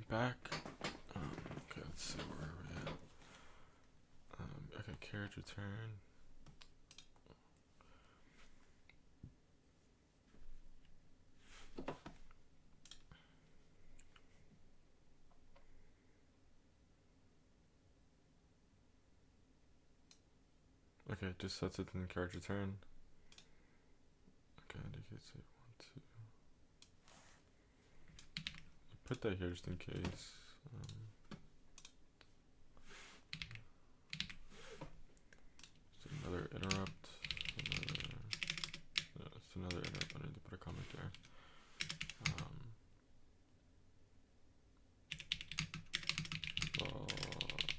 back. Okay, let's see where we're at. Okay, carriage return. Okay, just sets it in carriage return. Okay, indicates it 1, 2. Put that here just in case. Just another interrupt. It's another interrupt. I need to put a comment there.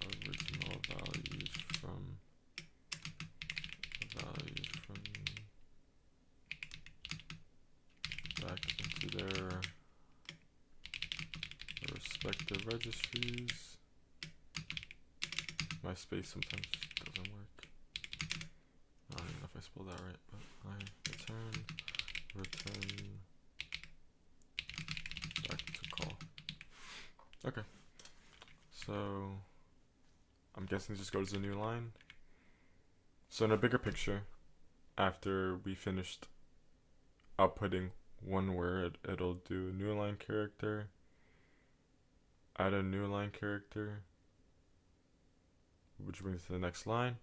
Original values from back into their respective registries. My space sometimes doesn't work. I don't even know if I spelled that right, but I return back to call. Okay, so I'm guessing it just goes to a new line. So in a bigger picture, after we finished outputting one word, it'll do a new line character, add a new line character, which brings to the next line,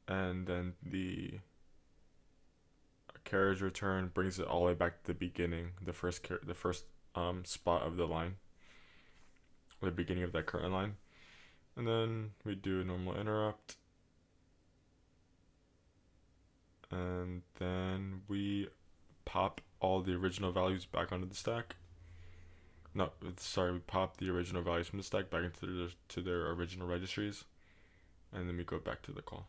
and then the carriage return brings it all the way back to the beginning, the first spot of the line, the beginning of that current line, and then we do a normal interrupt, and then we pop all the original values back onto the stack. No, sorry, we pop the original values from the stack back into their original registries, and then we go back to the call.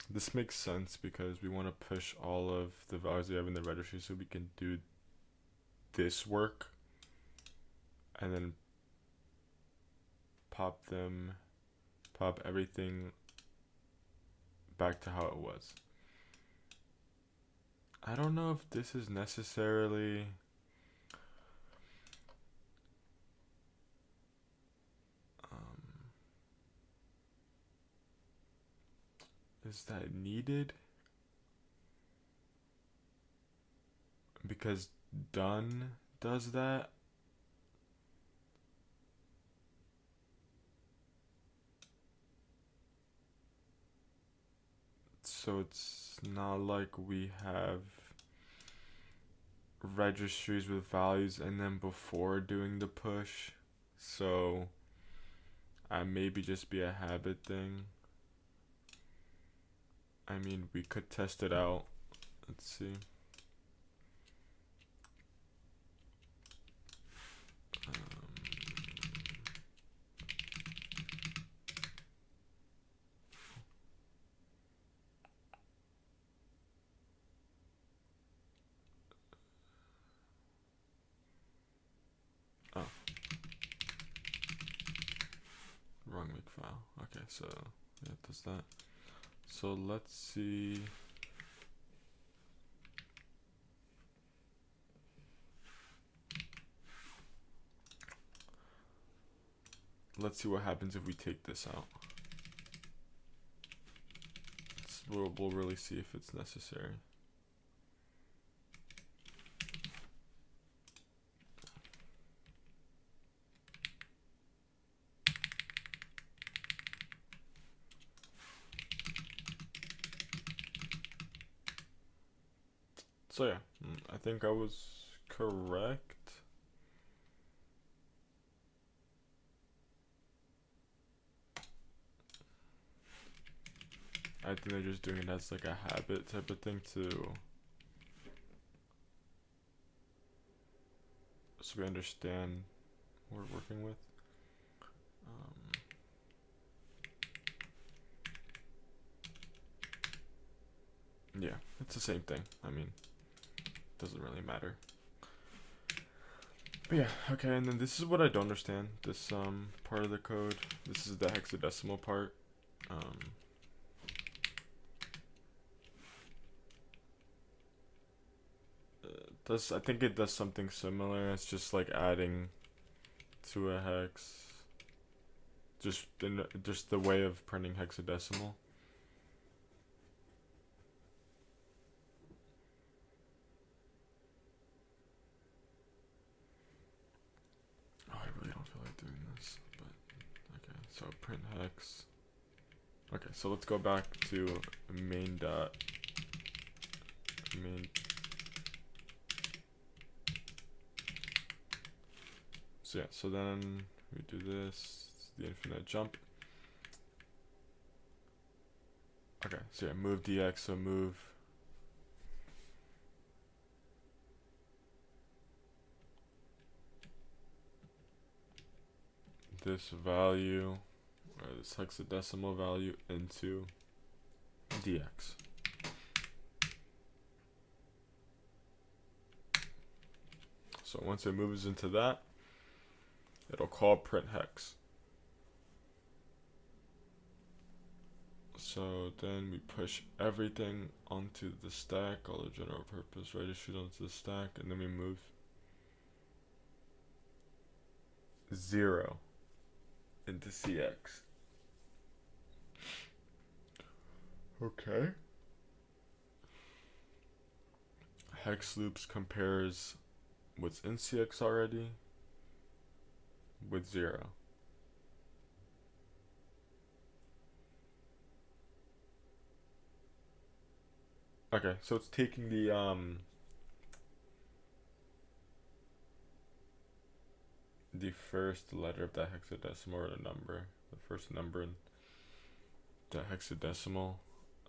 This makes sense because we want to push all of the values we have in the registry so we can do this work and then pop everything back to how it was. I don't know if this is necessarily is that needed? Because done does that. So it's not like we have registries with values and then before doing the push. So I maybe just be a habit thing. I mean, we could test it out. Let's see. Oh, wrong make file. Okay, so yeah, it does that. So let's see. Let's see what happens if we take this out. We'll really see if it's necessary. So yeah, I think I was correct. I think they're just doing it as like a habit type of thing too. So we understand what we're working with. Yeah, it's the same thing. I mean, doesn't really matter. But yeah, okay, and then this is what I don't understand. This part of the code. This is the hexadecimal part. I think it does something similar. It's just like adding to a hex. Just the way of printing hexadecimal. Oh, I really don't feel like doing this, but okay. So print hex. Okay, so let's go back to main. So yeah, so then we do this, the infinite jump. Okay, so yeah, move dx, so move this value, or this hexadecimal value into dx. So once it moves into that, it'll call print hex. So then we push everything onto the stack, all the general purpose registers onto the stack, and then we move 0 into cx. Okay. Hex loops compares what's in cx already with 0. Okay, so it's taking the first letter of that hexadecimal, or the number, the first number in that hexadecimal.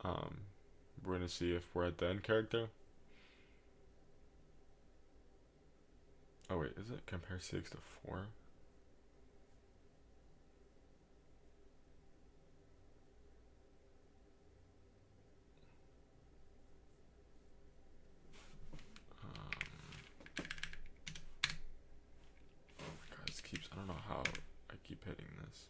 We're gonna see if we're at the end character. Oh wait, is it compare cx to 4? God, this keeps, I don't know how I keep hitting this.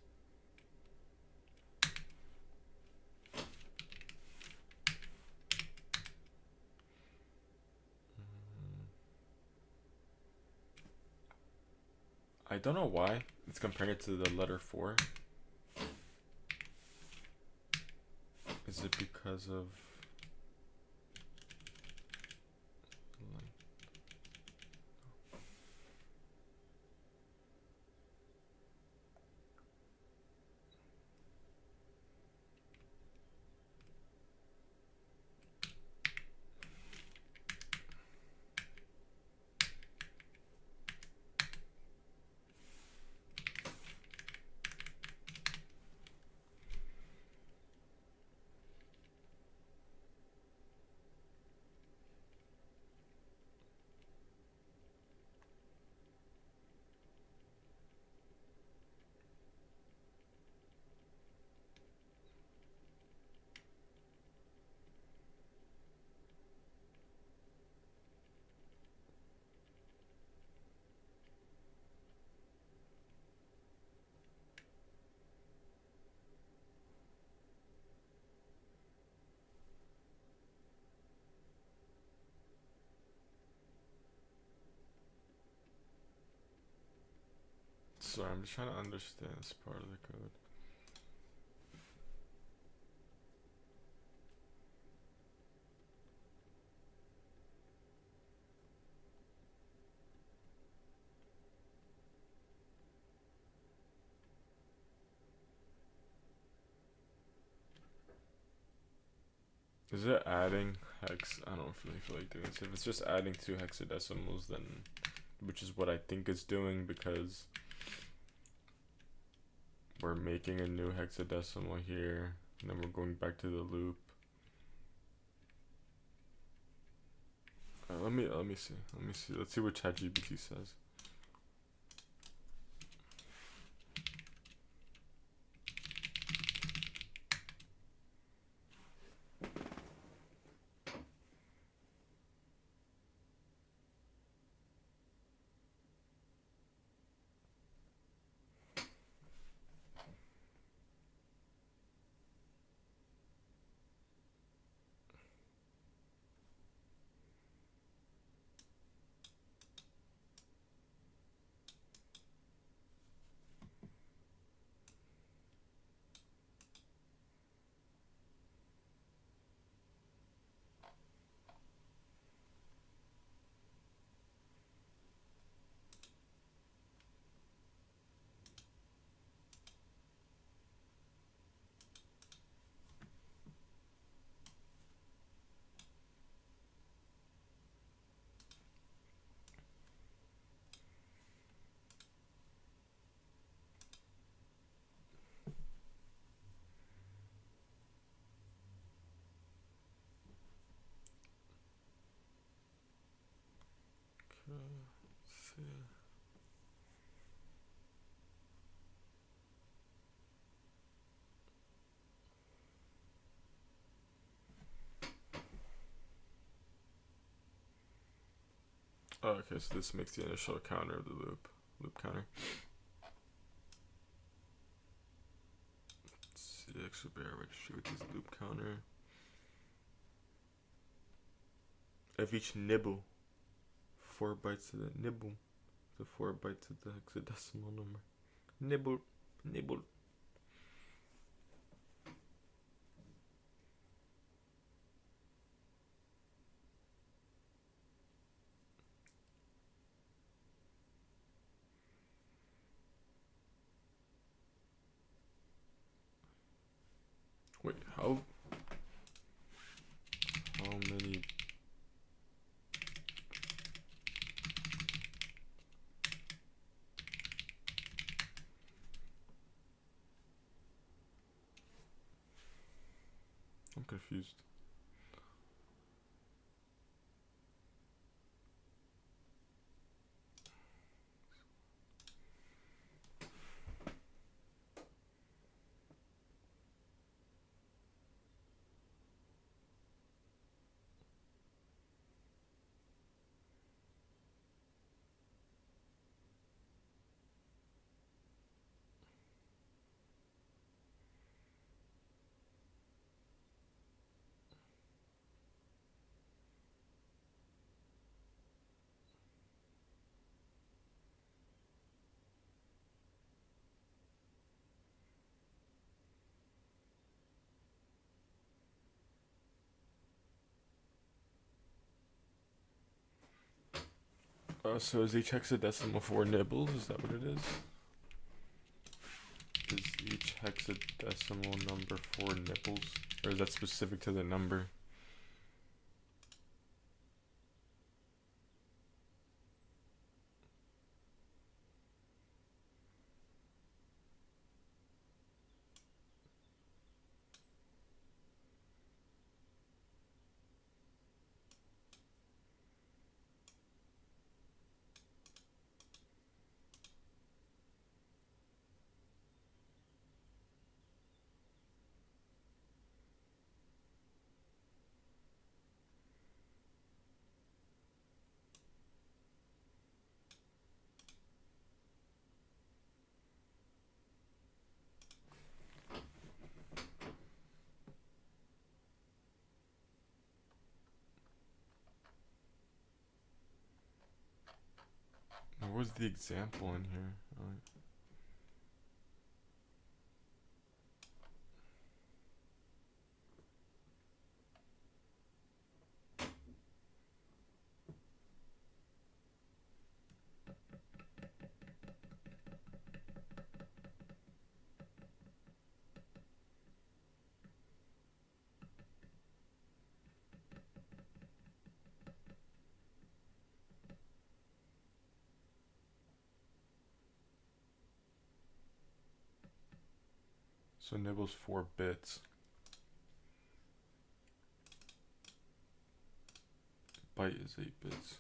I don't know why it's comparing it to the letter 4. Is it because of Sorry, I'm just trying to understand this part of the code. Is it adding hex? I don't really feel like doing this. If it's just adding 2 hexadecimals, then, which is what I think it's doing, because we're making a new hexadecimal here, and then we're going back to the loop. Let me see. Let's see what ChatGPT says. let's see. Oh, okay, so this makes the initial counter of the loop counter. Let's see, extra bear registry with this loop counter. Of each nibble, 4 bytes to the nibble, so 4 bytes to the hexadecimal number. Nibble, nibble. Wait, how many? I'm confused. So is each hexadecimal 4 nibbles? Is that what it is? Is each hexadecimal number 4 nibbles? Or is that specific to the number? What was the example in here? So nibble's 4 bits. Byte is 8 bits.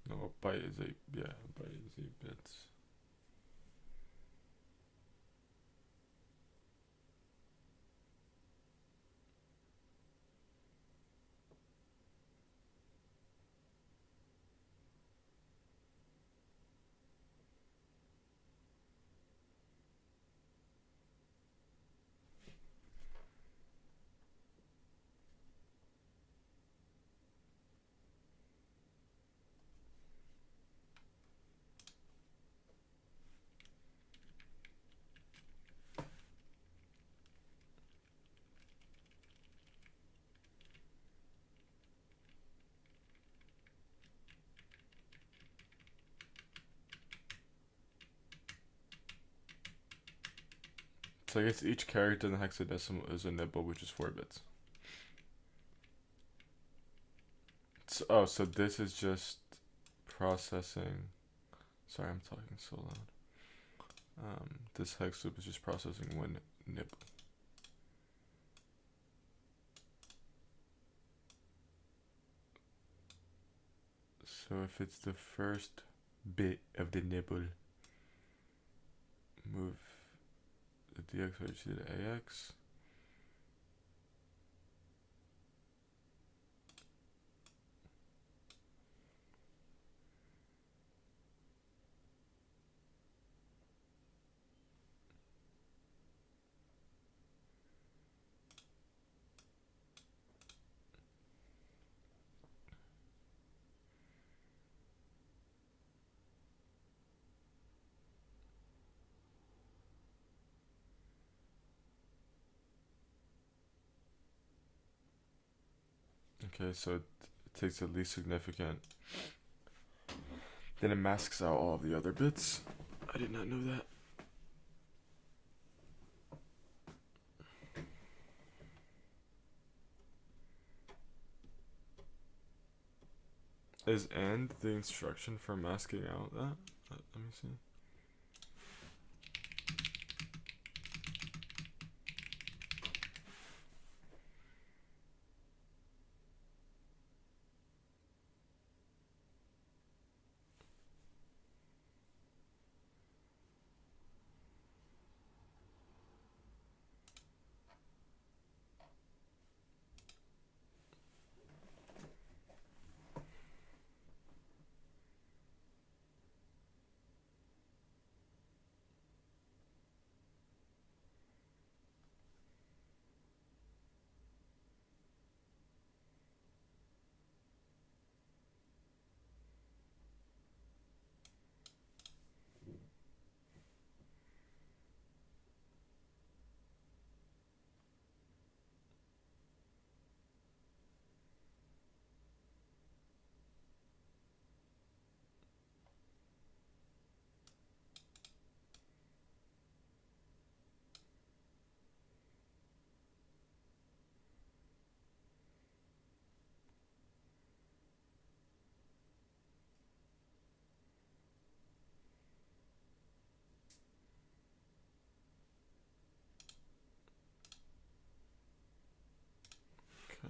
No, a byte is 8. Yeah, a byte is 8 bits. So I guess each character in the hexadecimal is a nibble, which is 4 bits. So, so this is just processing. Sorry, I'm talking so loud. This hex loop is just processing 1 nibble. So if it's the first bit of the nibble, move the dx to the ax. Okay, so it takes the least significant. Then it masks out all of the other bits. I did not know that. Is and the instruction for masking out that? Let me see. Okay.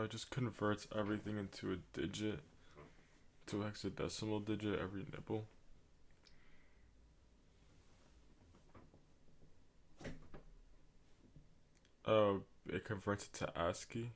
It just converts everything into a digit, to hexadecimal digit every nibble. Oh, it converts it to ASCII.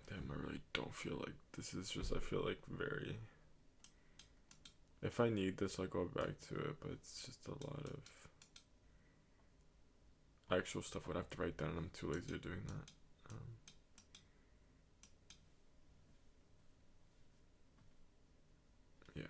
Damn, I really don't feel like this is just, I feel like very. If I need this, I'll go back to it, but it's just a lot of actual stuff I would have to write down, and I'm too lazy to doing that. Yeah.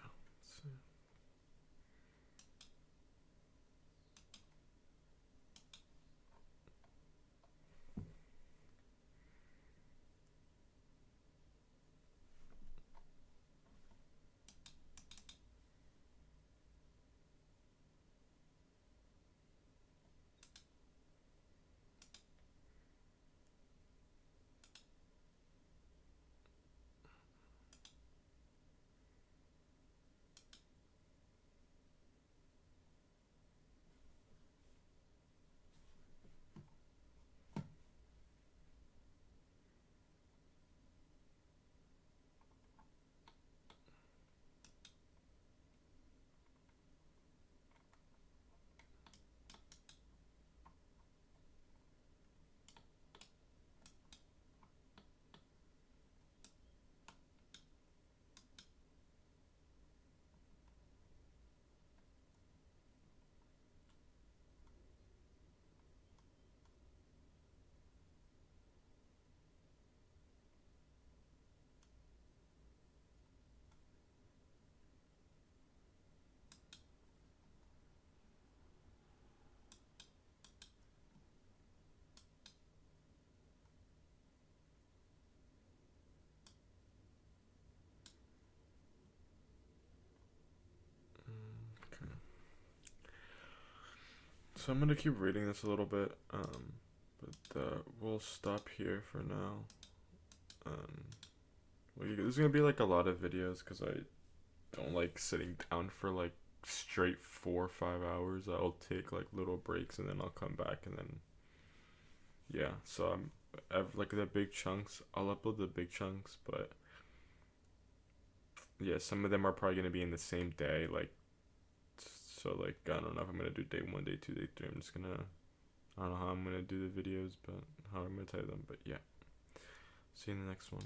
So I'm gonna keep reading this a little bit, but we'll stop here for now. There's gonna be like a lot of videos because I don't like sitting down for like straight 4 or 5 hours. I'll take like little breaks and then I'll come back and then yeah. So like the big chunks. I'll upload the big chunks, but yeah, some of them are probably gonna be in the same day. Like so, like I don't know if I'm gonna do day 1, day 2, day 3. I'm just gonna I don't know how I'm gonna do the videos, but how I'm gonna tell them. But yeah, see you in the next one.